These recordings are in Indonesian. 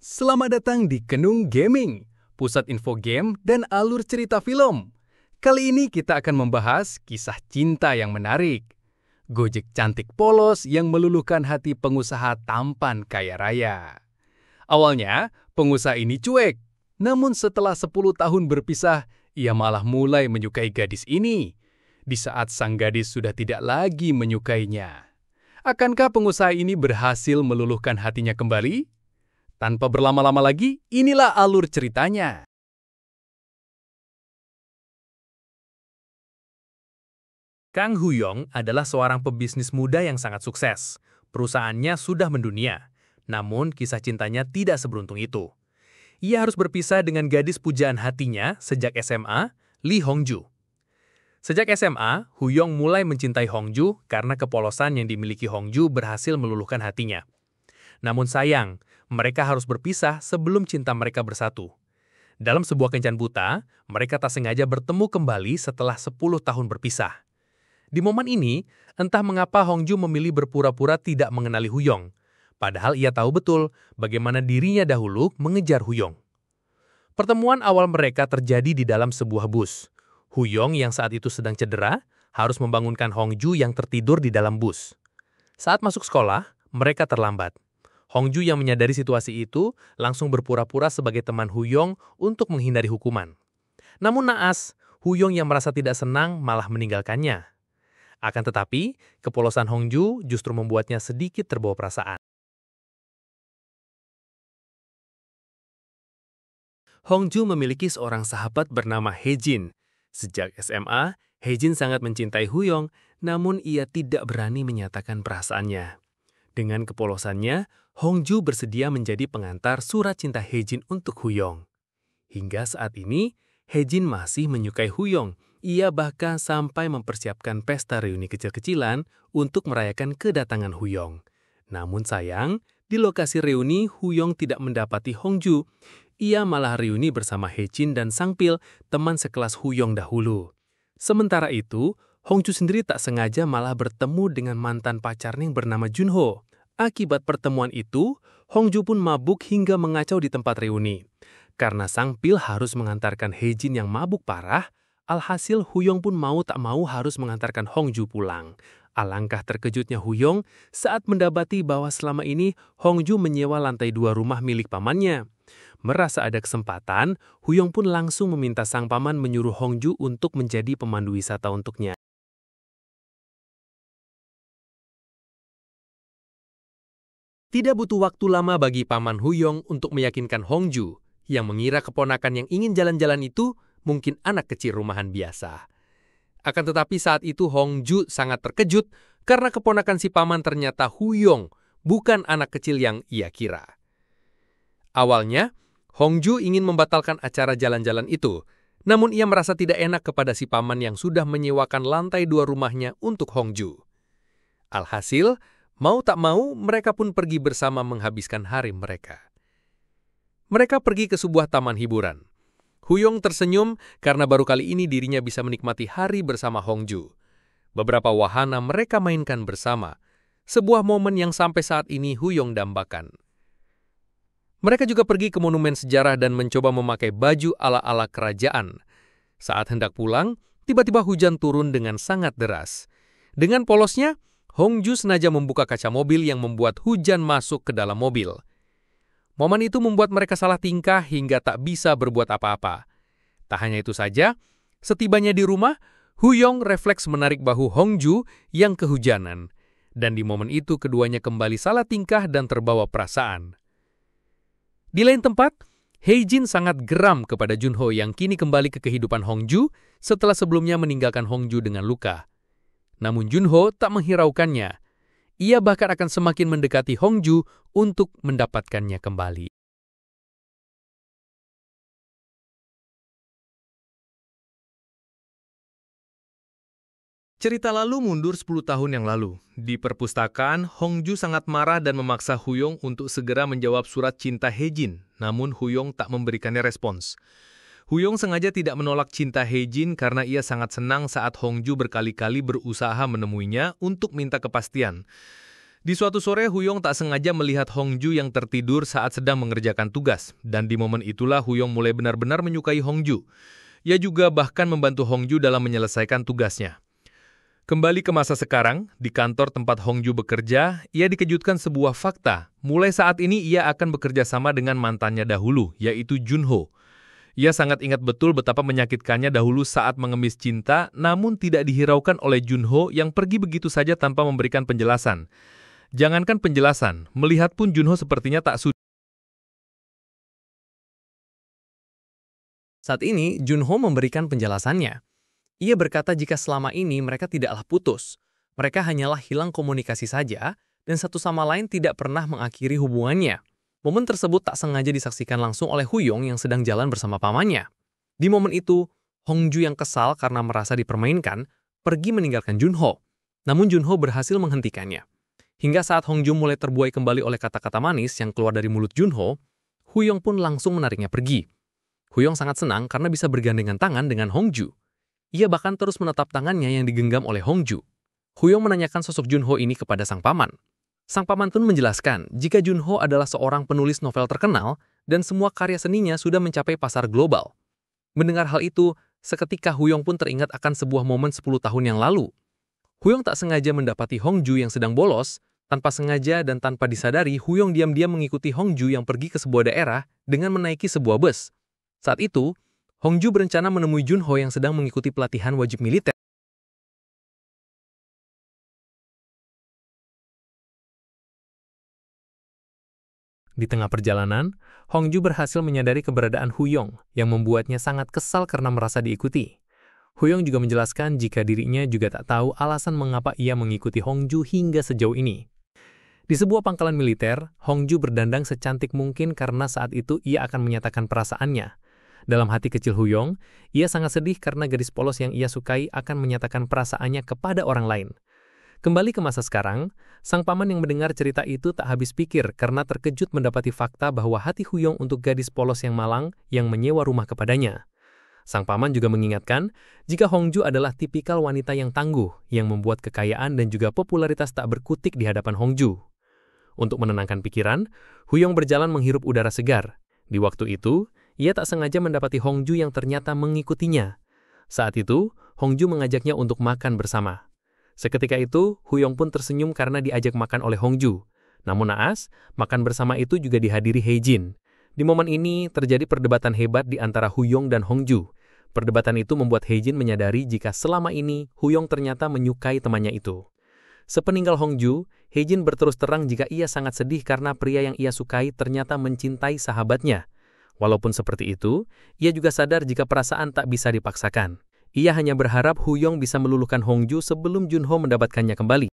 Selamat datang di Kenung Gaming, pusat info game dan alur cerita film. Kali ini kita akan membahas kisah cinta yang menarik. Gojek cantik polos yang meluluhkan hati pengusaha tampan kaya raya. Awalnya, pengusaha ini cuek. Namun setelah 10 tahun berpisah, ia malah mulai menyukai gadis ini. Di saat sang gadis sudah tidak lagi menyukainya. Akankah pengusaha ini berhasil meluluhkan hatinya kembali? Tanpa berlama-lama lagi, inilah alur ceritanya. Kang Huyong adalah seorang pebisnis muda yang sangat sukses. Perusahaannya sudah mendunia, namun kisah cintanya tidak seberuntung itu. Ia harus berpisah dengan gadis pujaan hatinya sejak SMA, Lee Hongju. Sejak SMA, Huyong mulai mencintai Hongju karena kepolosan yang dimiliki Hongju berhasil meluluhkan hatinya. Namun sayang, mereka harus berpisah sebelum cinta mereka bersatu. Dalam sebuah kencan buta, mereka tak sengaja bertemu kembali setelah 10 tahun berpisah. Di momen ini, entah mengapa Hongju memilih berpura-pura tidak mengenali Huyong. Padahal ia tahu betul bagaimana dirinya dahulu mengejar Huyong. Pertemuan awal mereka terjadi di dalam sebuah bus. Huyong yang saat itu sedang cedera, harus membangunkan Hongju yang tertidur di dalam bus. Saat masuk sekolah, mereka terlambat. Hongju yang menyadari situasi itu langsung berpura-pura sebagai teman Huyong untuk menghindari hukuman. Namun naas, Huyong yang merasa tidak senang malah meninggalkannya. Akan tetapi, kepolosan Hongju justru membuatnya sedikit terbawa perasaan. Hongju memiliki seorang sahabat bernama Hejin. Sejak SMA, Hejin sangat mencintai Huyong, namun ia tidak berani menyatakan perasaannya. Dengan kepolosannya, Hongju bersedia menjadi pengantar surat cinta Hejin untuk Huyong. Hingga saat ini, Hejin masih menyukai Huyong. Ia bahkan sampai mempersiapkan pesta reuni kecil-kecilan untuk merayakan kedatangan Huyong. Namun sayang, di lokasi reuni Huyong tidak mendapati Hongju. Ia malah reuni bersama Hejin dan Sangpil, teman sekelas Huyong dahulu. Sementara itu, Hongju sendiri tak sengaja malah bertemu dengan mantan pacarnya yang bernama Junho. Akibat pertemuan itu, Hongju pun mabuk hingga mengacau di tempat reuni. Karena Sangpil harus mengantarkan Hejin yang mabuk parah, alhasil Huyong pun mau tak mau harus mengantarkan Hongju pulang. Alangkah terkejutnya Huyong saat mendapati bahwa selama ini Hongju menyewa lantai 2 rumah milik pamannya. Merasa ada kesempatan, Huyong pun langsung meminta sang paman menyuruh Hongju untuk menjadi pemandu wisata untuknya. Tidak butuh waktu lama bagi paman Huyong untuk meyakinkan Hongju, yang mengira keponakan yang ingin jalan-jalan itu mungkin anak kecil rumahan biasa. Akan tetapi saat itu Hongju sangat terkejut karena keponakan si paman ternyata Huyong, bukan anak kecil yang ia kira. Awalnya, Hongju ingin membatalkan acara jalan-jalan itu, namun ia merasa tidak enak kepada si paman yang sudah menyewakan lantai 2 rumahnya untuk Hongju. Alhasil, mau tak mau, mereka pun pergi bersama menghabiskan hari mereka. Mereka pergi ke sebuah taman hiburan. Huyong tersenyum karena baru kali ini dirinya bisa menikmati hari bersama Hongju. Beberapa wahana mereka mainkan bersama, sebuah momen yang sampai saat ini Huyong dambakan. Mereka juga pergi ke monumen sejarah dan mencoba memakai baju ala-ala kerajaan. Saat hendak pulang, tiba-tiba hujan turun dengan sangat deras. Dengan polosnya, Hongju sengaja membuka kaca mobil yang membuat hujan masuk ke dalam mobil. Momen itu membuat mereka salah tingkah hingga tak bisa berbuat apa-apa. Tak hanya itu saja, setibanya di rumah, Huyong refleks menarik bahu Hongju yang kehujanan. Dan di momen itu keduanya kembali salah tingkah dan terbawa perasaan. Di lain tempat, Hejin sangat geram kepada Junho yang kini kembali ke kehidupan Hongju setelah sebelumnya meninggalkan Hongju dengan luka. Namun Junho tak menghiraukannya. Ia bahkan akan semakin mendekati Hongju untuk mendapatkannya kembali. Cerita lalu mundur 10 tahun yang lalu. Di perpustakaan, Hongju sangat marah dan memaksa Huyong untuk segera menjawab surat cinta Hejin, namun Huyong tak memberikannya respons. Huyong sengaja tidak menolak cinta Hejin karena ia sangat senang saat Hongju berkali-kali berusaha menemuinya untuk minta kepastian. Di suatu sore, Huyong tak sengaja melihat Hongju yang tertidur saat sedang mengerjakan tugas. Dan di momen itulah Huyong mulai benar-benar menyukai Hongju. Ia juga bahkan membantu Hongju dalam menyelesaikan tugasnya. Kembali ke masa sekarang, di kantor tempat Hongju bekerja, ia dikejutkan sebuah fakta. Mulai saat ini ia akan bekerja sama dengan mantannya dahulu, yaitu Junho. Ia sangat ingat betul betapa menyakitkannya dahulu saat mengemis cinta, namun tidak dihiraukan oleh Junho yang pergi begitu saja tanpa memberikan penjelasan. Jangankan penjelasan, melihat pun Junho sepertinya tak sudi. Saat ini, Junho memberikan penjelasannya. Ia berkata jika selama ini mereka tidaklah putus. Mereka hanyalah hilang komunikasi saja, dan satu sama lain tidak pernah mengakhiri hubungannya. Momen tersebut tak sengaja disaksikan langsung oleh Huyong yang sedang jalan bersama pamannya. Di momen itu, Hongju yang kesal karena merasa dipermainkan, pergi meninggalkan Junho. Namun Junho berhasil menghentikannya. Hingga saat Hongju mulai terbuai kembali oleh kata-kata manis yang keluar dari mulut Junho, Huyong pun langsung menariknya pergi. Huyong sangat senang karena bisa bergandengan tangan dengan Hongju. Ia bahkan terus menatap tangannya yang digenggam oleh Hongju. Huyong menanyakan sosok Junho ini kepada sang paman. Sang paman pun menjelaskan jika Junho adalah seorang penulis novel terkenal dan semua karya seninya sudah mencapai pasar global. Mendengar hal itu, seketika Huyong pun teringat akan sebuah momen 10 tahun yang lalu. Huyong tak sengaja mendapati Hongju yang sedang bolos. Tanpa sengaja dan tanpa disadari, Huyong diam-diam mengikuti Hongju yang pergi ke sebuah daerah dengan menaiki sebuah bus. Saat itu, Hongju berencana menemui Junho yang sedang mengikuti pelatihan wajib militer. Di tengah perjalanan, Hongju berhasil menyadari keberadaan Huyong yang membuatnya sangat kesal karena merasa diikuti. Huyong juga menjelaskan jika dirinya juga tak tahu alasan mengapa ia mengikuti Hongju hingga sejauh ini. Di sebuah pangkalan militer, Hongju berdandang secantik mungkin karena saat itu ia akan menyatakan perasaannya. Dalam hati kecil Huyong, ia sangat sedih karena gadis polos yang ia sukai akan menyatakan perasaannya kepada orang lain. Kembali ke masa sekarang, sang paman yang mendengar cerita itu tak habis pikir karena terkejut mendapati fakta bahwa hati Huyong untuk gadis polos yang malang yang menyewa rumah kepadanya. Sang paman juga mengingatkan jika Hongju adalah tipikal wanita yang tangguh yang membuat kekayaan dan juga popularitas tak berkutik di hadapan Hongju. Untuk menenangkan pikiran, Huyong berjalan menghirup udara segar. Di waktu itu, ia tak sengaja mendapati Hongju yang ternyata mengikutinya. Saat itu, Hongju mengajaknya untuk makan bersama. Seketika itu, Huyong pun tersenyum karena diajak makan oleh Hongju. Namun naas, makan bersama itu juga dihadiri Heijin. Di momen ini, terjadi perdebatan hebat di antara Huyong dan Hongju. Perdebatan itu membuat Heijin menyadari jika selama ini Huyong ternyata menyukai temannya itu. Sepeninggal Hongju, Heijin berterus terang jika ia sangat sedih karena pria yang ia sukai ternyata mencintai sahabatnya. Walaupun seperti itu, ia juga sadar jika perasaan tak bisa dipaksakan. Ia hanya berharap Huyong bisa meluluhkan Hongju sebelum Junho mendapatkannya kembali.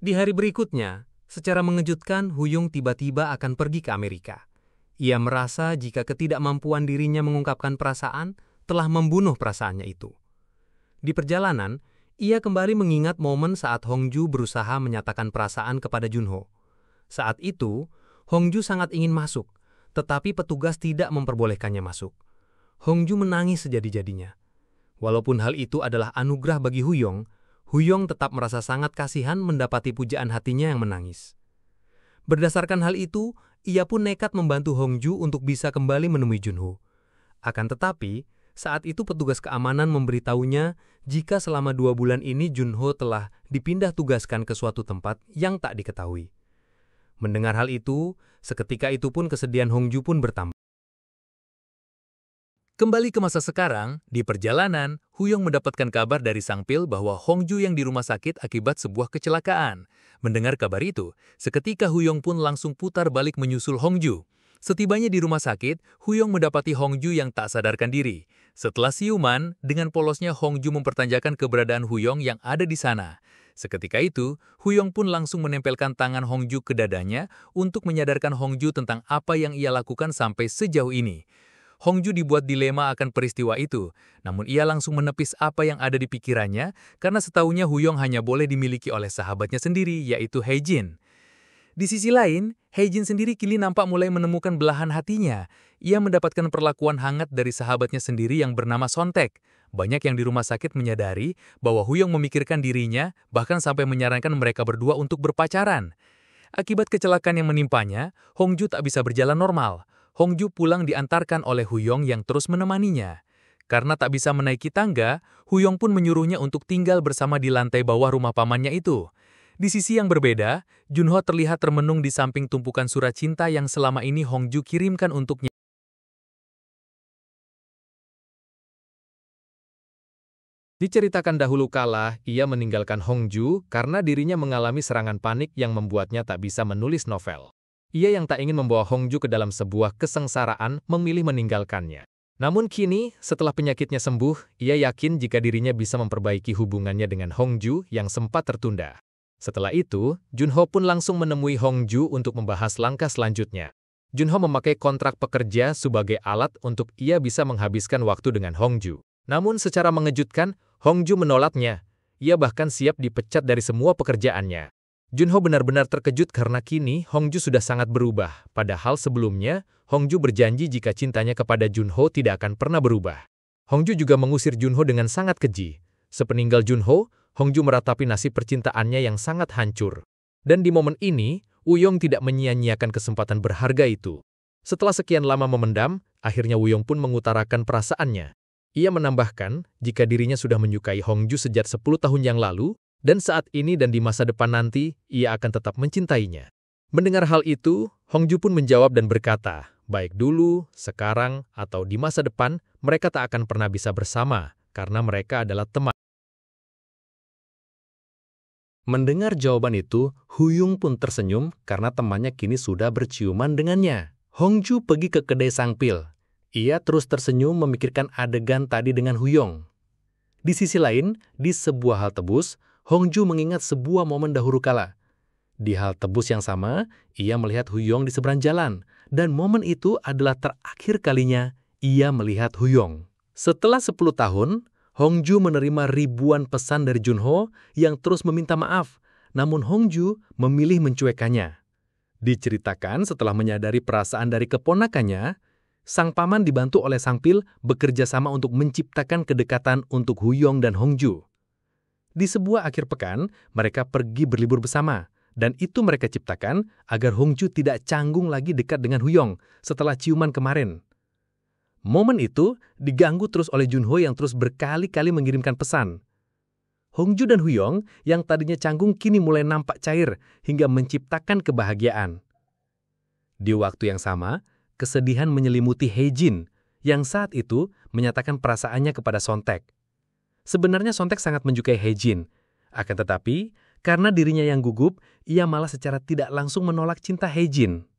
Di hari berikutnya, secara mengejutkan Huyong tiba-tiba akan pergi ke Amerika. Ia merasa jika ketidakmampuan dirinya mengungkapkan perasaan telah membunuh perasaannya itu. Di perjalanan, ia kembali mengingat momen saat Hongju berusaha menyatakan perasaan kepada Junho. Saat itu, Hongju sangat ingin masuk, tetapi petugas tidak memperbolehkannya masuk. Hongju menangis sejadi-jadinya. Walaupun hal itu adalah anugerah bagi Huyong, Huyong tetap merasa sangat kasihan mendapati pujaan hatinya yang menangis. Berdasarkan hal itu, ia pun nekat membantu Hongju untuk bisa kembali menemui Junho. Akan tetapi, saat itu petugas keamanan memberitahunya jika selama 2 bulan ini Junho telah dipindah tugaskan ke suatu tempat yang tak diketahui. Mendengar hal itu, seketika itu pun kesedihan Hongju pun bertambah. Kembali ke masa sekarang, di perjalanan, Huyong mendapatkan kabar dari Sang Pil bahwa Hongju yang di rumah sakit akibat sebuah kecelakaan. Mendengar kabar itu, seketika Huyong pun langsung putar balik menyusul Hongju. Setibanya di rumah sakit, Huyong mendapati Hongju yang tak sadarkan diri. Setelah siuman, dengan polosnya Hongju mempertanyakan keberadaan Huyong yang ada di sana. Seketika itu, Huyong pun langsung menempelkan tangan Hongju ke dadanya untuk menyadarkan Hongju tentang apa yang ia lakukan sampai sejauh ini. Hongju dibuat dilema akan peristiwa itu, namun ia langsung menepis apa yang ada di pikirannya karena setahunya Huyong hanya boleh dimiliki oleh sahabatnya sendiri, yaitu Heijin. Di sisi lain, Hae-jin sendiri kini nampak mulai menemukan belahan hatinya. Ia mendapatkan perlakuan hangat dari sahabatnya sendiri yang bernama Sontaek. Banyak yang di rumah sakit menyadari bahwa Huyong memikirkan dirinya, bahkan sampai menyarankan mereka berdua untuk berpacaran. Akibat kecelakaan yang menimpanya, Hongju tak bisa berjalan normal. Hongju pulang diantarkan oleh Huyong yang terus menemaninya. Karena tak bisa menaiki tangga, Huyong pun menyuruhnya untuk tinggal bersama di lantai bawah rumah pamannya itu. Di sisi yang berbeda, Junho terlihat termenung di samping tumpukan surat cinta yang selama ini Hongju kirimkan untuknya. Diceritakan dahulu kala, ia meninggalkan Hongju karena dirinya mengalami serangan panik yang membuatnya tak bisa menulis novel. Ia yang tak ingin membawa Hongju ke dalam sebuah kesengsaraan memilih meninggalkannya. Namun kini, setelah penyakitnya sembuh, ia yakin jika dirinya bisa memperbaiki hubungannya dengan Hongju yang sempat tertunda. Setelah itu, Junho pun langsung menemui Hongju untuk membahas langkah selanjutnya. Junho memakai kontrak pekerja sebagai alat untuk ia bisa menghabiskan waktu dengan Hongju. Namun secara mengejutkan, Hongju menolaknya. Ia bahkan siap dipecat dari semua pekerjaannya. Junho benar-benar terkejut karena kini Hongju sudah sangat berubah. Padahal sebelumnya, Hongju berjanji jika cintanya kepada Junho tidak akan pernah berubah. Hongju juga mengusir Junho dengan sangat keji. Sepeninggal Junho, Hongju meratapi nasib percintaannya yang sangat hancur. Dan di momen ini, Woo-yong tidak menyia-nyiakan kesempatan berharga itu. Setelah sekian lama memendam, akhirnya Woo-yong pun mengutarakan perasaannya. Ia menambahkan jika dirinya sudah menyukai Hongju sejak 10 tahun yang lalu, dan saat ini dan di masa depan nanti, ia akan tetap mencintainya. Mendengar hal itu, Hongju pun menjawab dan berkata, baik dulu, sekarang, atau di masa depan, mereka tak akan pernah bisa bersama, karena mereka adalah teman. Mendengar jawaban itu, Huyung pun tersenyum karena temannya kini sudah berciuman dengannya. Hongju pergi ke kedai sangpil. Ia terus tersenyum memikirkan adegan tadi dengan Huyong. Di sisi lain, di sebuah halte bus, Hongju mengingat sebuah momen dahulu kala. Di halte bus yang sama, ia melihat Huyong di seberang jalan, dan momen itu adalah terakhir kalinya ia melihat Huyong. Setelah 10 tahun, Hongju menerima ribuan pesan dari Junho yang terus meminta maaf, namun Hongju memilih mencuekannya. Diceritakan setelah menyadari perasaan dari keponakannya, sang paman dibantu oleh sang pil bekerja sama untuk menciptakan kedekatan untuk Huyong dan Hongju. Di sebuah akhir pekan, mereka pergi berlibur bersama, dan itu mereka ciptakan agar Hongju tidak canggung lagi dekat dengan Huyong setelah ciuman kemarin. Momen itu diganggu terus oleh Junho yang terus berkali-kali mengirimkan pesan. Hongju dan Huyong yang tadinya canggung kini mulai nampak cair hingga menciptakan kebahagiaan. Di waktu yang sama, kesedihan menyelimuti Hae-jin yang saat itu menyatakan perasaannya kepada Sontaek. Sebenarnya Sontaek sangat menyukai Hae-jin, akan tetapi karena dirinya yang gugup, ia malah secara tidak langsung menolak cinta Hae-jin.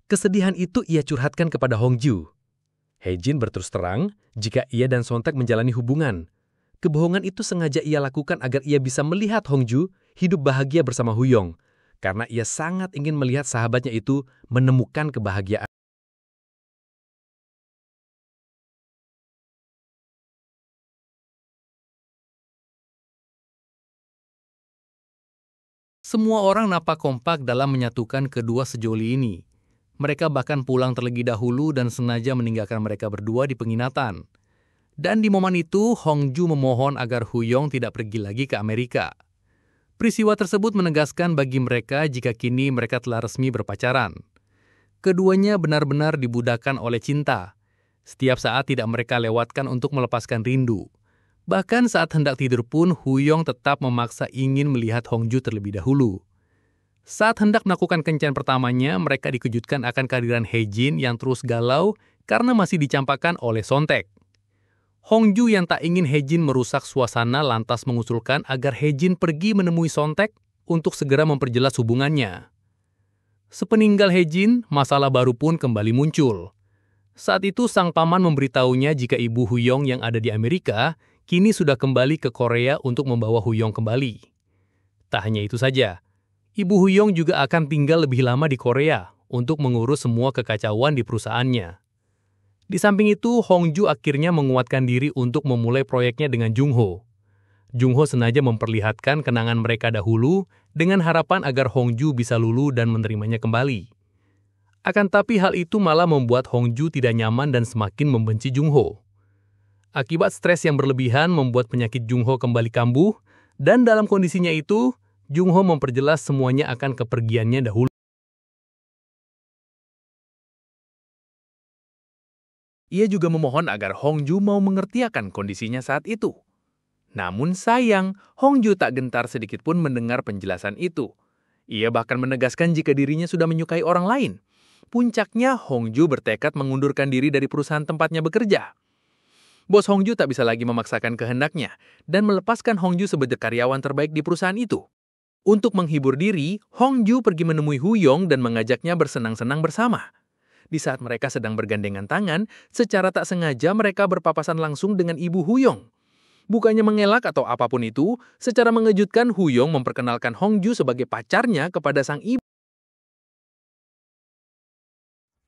Kesedihan itu ia curhatkan kepada Hongju. Hae-jin berterus terang jika ia dan Sontaek menjalani hubungan. Kebohongan itu sengaja ia lakukan agar ia bisa melihat Hongju hidup bahagia bersama Huyong, karena ia sangat ingin melihat sahabatnya itu menemukan kebahagiaan. Semua orang nampak kompak dalam menyatukan kedua sejoli ini. Mereka bahkan pulang terlebih dahulu dan sengaja meninggalkan mereka berdua di penginapan. Dan di momen itu, Hongju memohon agar Huyong tidak pergi lagi ke Amerika. Peristiwa tersebut menegaskan bagi mereka jika kini mereka telah resmi berpacaran. Keduanya benar-benar dibudakkan oleh cinta. Setiap saat tidak mereka lewatkan untuk melepaskan rindu. Bahkan saat hendak tidur pun, Huyong tetap memaksa ingin melihat Hongju terlebih dahulu. Saat hendak melakukan kencan pertamanya, mereka dikejutkan akan kehadiran Hae-jin yang terus galau karena masih dicampakkan oleh Sontaek. Hongju yang tak ingin Hae-jin merusak suasana lantas mengusulkan agar Hae-jin pergi menemui Sontaek untuk segera memperjelas hubungannya. Sepeninggal Hae-jin, masalah baru pun kembali muncul. Saat itu sang paman memberitahunya jika ibu Huyong yang ada di Amerika kini sudah kembali ke Korea untuk membawa Huyong kembali. Tak hanya itu saja, Ibu Huyong juga akan tinggal lebih lama di Korea untuk mengurus semua kekacauan di perusahaannya. Di samping itu, Hongju akhirnya menguatkan diri untuk memulai proyeknya dengan Junho. Junho sengaja memperlihatkan kenangan mereka dahulu dengan harapan agar Hongju bisa luluh dan menerimanya kembali. Akan tapi hal itu malah membuat Hongju tidak nyaman dan semakin membenci Jungho. Akibat stres yang berlebihan membuat penyakit Jungho kembali kambuh, dan dalam kondisinya itu, Jungho memperjelas semuanya akan kepergiannya dahulu. Ia juga memohon agar Hongju mau mengerti akan kondisinya saat itu. Namun sayang, Hongju tak gentar sedikitpun mendengar penjelasan itu. Ia bahkan menegaskan jika dirinya sudah menyukai orang lain. Puncaknya, Hongju bertekad mengundurkan diri dari perusahaan tempatnya bekerja. Bos Hongju tak bisa lagi memaksakan kehendaknya dan melepaskan Hongju sebagai karyawan terbaik di perusahaan itu. Untuk menghibur diri, Hongju pergi menemui Huyong dan mengajaknya bersenang-senang bersama. Di saat mereka sedang bergandengan tangan, secara tak sengaja mereka berpapasan langsung dengan ibu Huyong. Bukannya mengelak atau apapun itu, secara mengejutkan Huyong memperkenalkan Hongju sebagai pacarnya kepada sang ibu.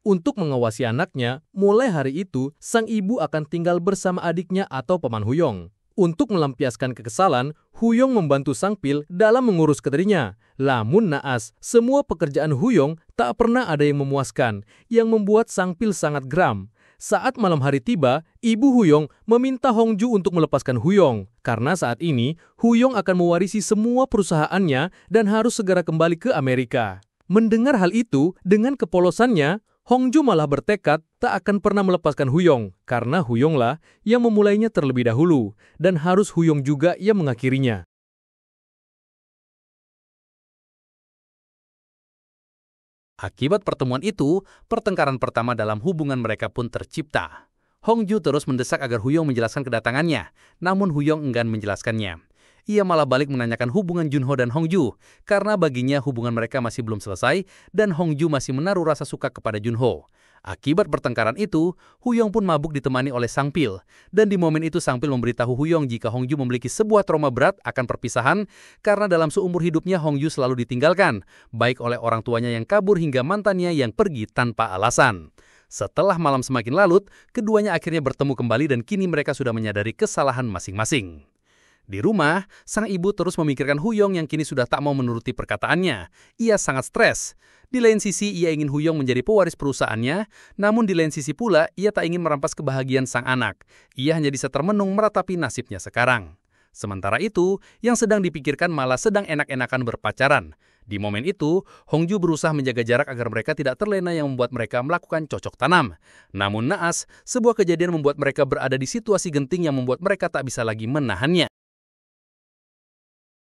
Untuk mengawasi anaknya, mulai hari itu, sang ibu akan tinggal bersama adiknya atau paman Huyong. Untuk melampiaskan kekesalan, Huyong membantu sang pil dalam mengurus keterinya. Namun naas, semua pekerjaan Huyong tak pernah ada yang memuaskan, yang membuat sang pil sangat geram. Saat malam hari tiba, ibu Huyong meminta Hongju untuk melepaskan Huyong. Karena saat ini, Huyong akan mewarisi semua perusahaannya dan harus segera kembali ke Amerika. Mendengar hal itu, dengan kepolosannya, Hongju malah bertekad tak akan pernah melepaskan Huyong, karena Huyonglah yang memulainya terlebih dahulu, dan harus Huyong juga yang mengakhirinya. Akibat pertemuan itu, pertengkaran pertama dalam hubungan mereka pun tercipta. Hongju terus mendesak agar Huyong menjelaskan kedatangannya, namun Huyong enggan menjelaskannya. Ia malah balik menanyakan hubungan Junho dan Hongju, karena baginya hubungan mereka masih belum selesai dan Hongju masih menaruh rasa suka kepada Junho. Akibat pertengkaran itu, Huyong pun mabuk ditemani oleh Sang Pil, dan di momen itu Sang Pil memberitahu Huyong jika Hongju memiliki sebuah trauma berat akan perpisahan karena dalam seumur hidupnya Hongju selalu ditinggalkan, baik oleh orang tuanya yang kabur hingga mantannya yang pergi tanpa alasan. Setelah malam semakin larut, keduanya akhirnya bertemu kembali dan kini mereka sudah menyadari kesalahan masing-masing. Di rumah, sang ibu terus memikirkan Huyong yang kini sudah tak mau menuruti perkataannya. Ia sangat stres. Di lain sisi, ia ingin Huyong menjadi pewaris perusahaannya, namun di lain sisi pula, ia tak ingin merampas kebahagiaan sang anak. Ia hanya bisa termenung meratapi nasibnya sekarang. Sementara itu, yang sedang dipikirkan malah sedang enak-enakan berpacaran. Di momen itu, Hongju berusaha menjaga jarak agar mereka tidak terlena yang membuat mereka melakukan cocok tanam. Namun naas, sebuah kejadian membuat mereka berada di situasi genting yang membuat mereka tak bisa lagi menahannya.